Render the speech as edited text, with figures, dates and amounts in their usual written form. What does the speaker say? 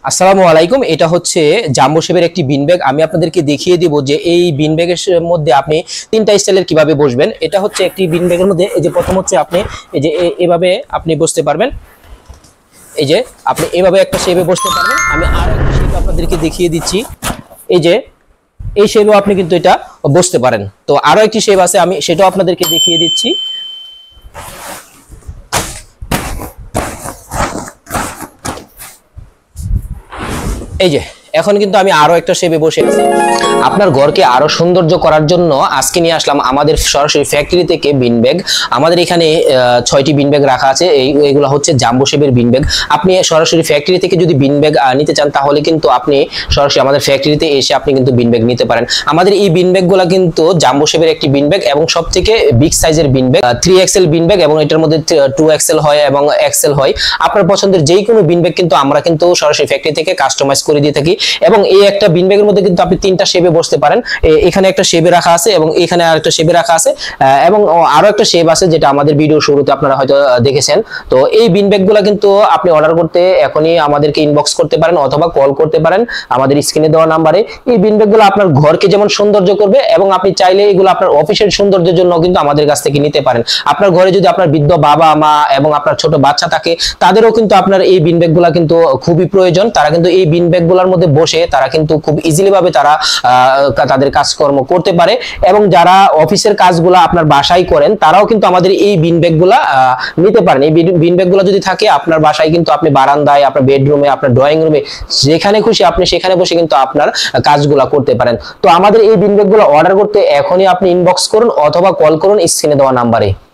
আসসালামু আলাইকুম। এটা হচ্ছে জাম্বো শেপের একটি বিন ব্যাগ। আমি আপনাদেরকে দেখিয়ে দিব যে এই বিন ব্যাগের মধ্যে আপনি তিনটা স্টাইলের কিভাবে বসবেন। এটা হচ্ছে একটি বিন ব্যাগের মধ্যে এই যে প্রথম হচ্ছে আপনি এই যে এভাবে আপনি বসতে পারবেন। এই যে আপনি এভাবে একটা শেপে বসতে পারবেন। আমি আর একটা শেপ আপনাদেরকে দেখিয়ে দিচ্ছি। এই যে এই শেপেও আপনি কিন্তু এটা বসতে পারেন। তো আরো একটি শেপ আছে, আমি সেটাও আপনাদেরকে দেখিয়ে দিচ্ছি। এই যে এখন কিন্তু আমি আরো একটা শেপে বসে আছি। আপনার ঘরকে আরো সৌন্দর্য করার জন্য আজকে নিয়ে আসলাম আমাদের সরাসরি ফ্যাক্টরি থেকে বিন ব্যাগ। আমাদের এখানে 6টি বিন ব্যাগ রাখা আছে। এইগুলো হচ্ছে জাম্বো শেপের বিন ব্যাগ। আপনি সরাসরি ফ্যাক্টরি থেকে যদি বিন ব্যাগ নিতে চান তাহলে কিন্তু আপনি সরাসরি আমাদের ফ্যাক্টরিতে এসে আপনি কিন্তু বিন ব্যাগ নিতে পারেন। আমাদের এই বিন ব্যাগগুলো কিন্তু জাম্বো শেপের একটি বিন ব্যাগ এবং সবথেকে বিগ সাইজের bean bag, 3XL bean bag, এবং এটার মধ্যে 2XL হয় এবং XL হয়। আপনার পছন্দের যেই কোনো বিন ব্যাগ কিন্তু আমরা কিন্তু সরাসরি ফ্যাক্টরি থেকে কাস্টমাইজ করে দিয়ে থাকি। এবং এই একটা বিন ব্যাগের মধ্যে কিন্তু আপনি তিনটা শেপে বসতে পারেন। এখানে একটা শেপে রাখা আছে এবং এখানে আরেকটা শেপে রাখা আছে, এবং আরো একটা শেপ আছে যেটা আমাদের ভিডিও শুরুতে আপনারা হয়তো দেখেছেন। তো এই বিন ব্যাগগুলো কিন্তু আপনি অর্ডার করতে এখনই আমাদেরকে ইনবক্স করতে পারেন অথবা কল করতে পারেন আমাদের স্ক্রিনে দেওয়া নাম্বারে। এই বিন ব্যাগগুলো আপনার ঘরকে যেমন সৌন্দর্য করবে এবং আপনি চাইলে এগুলো আপনার অফিসের সৌন্দর্যের জন্য কিন্তু আমাদের কাছ থেকে নিতে পারেন। আপনার ঘরে যদি আপনার বৃদ্ধ বাবা মা এবং আপনার ছোট বাচ্চা থাকে তাদেরও কিন্তু আপনার এই বিন ব্যাগগুলো কিন্তু খুবই প্রয়োজন। তারা কিন্তু এই বিন ব্যাগগুলোর মধ্যে বসে তারা কিন্তু খুব ইজিলি ভাবে তারা তাদের কাজকর্ম করতে পারে। এবং যারা অফিসের কাজগুলো আপনার বাসায় করেন তারাও কিন্তু আমাদের এই বিন ব্যাগগুলা নিতে পারেন। এই বিন ব্যাগগুলো যদি থাকে আপনার বাসায় কিন্তু আপনি বারান্দায়, আপনার বেডরুমে, আপনার ড্রয়িং রুমে, যেখানে খুশি আপনি সেখানে বসে কিন্তু আপনার কাজগুলো করতে পারেন। তো আমাদের এই বিন ব্যাগগুলো অর্ডার করতে এখনই আপনি ইনবক্স করুন অথবা কল করুন স্ক্রিনে দেওয়া নাম্বারে।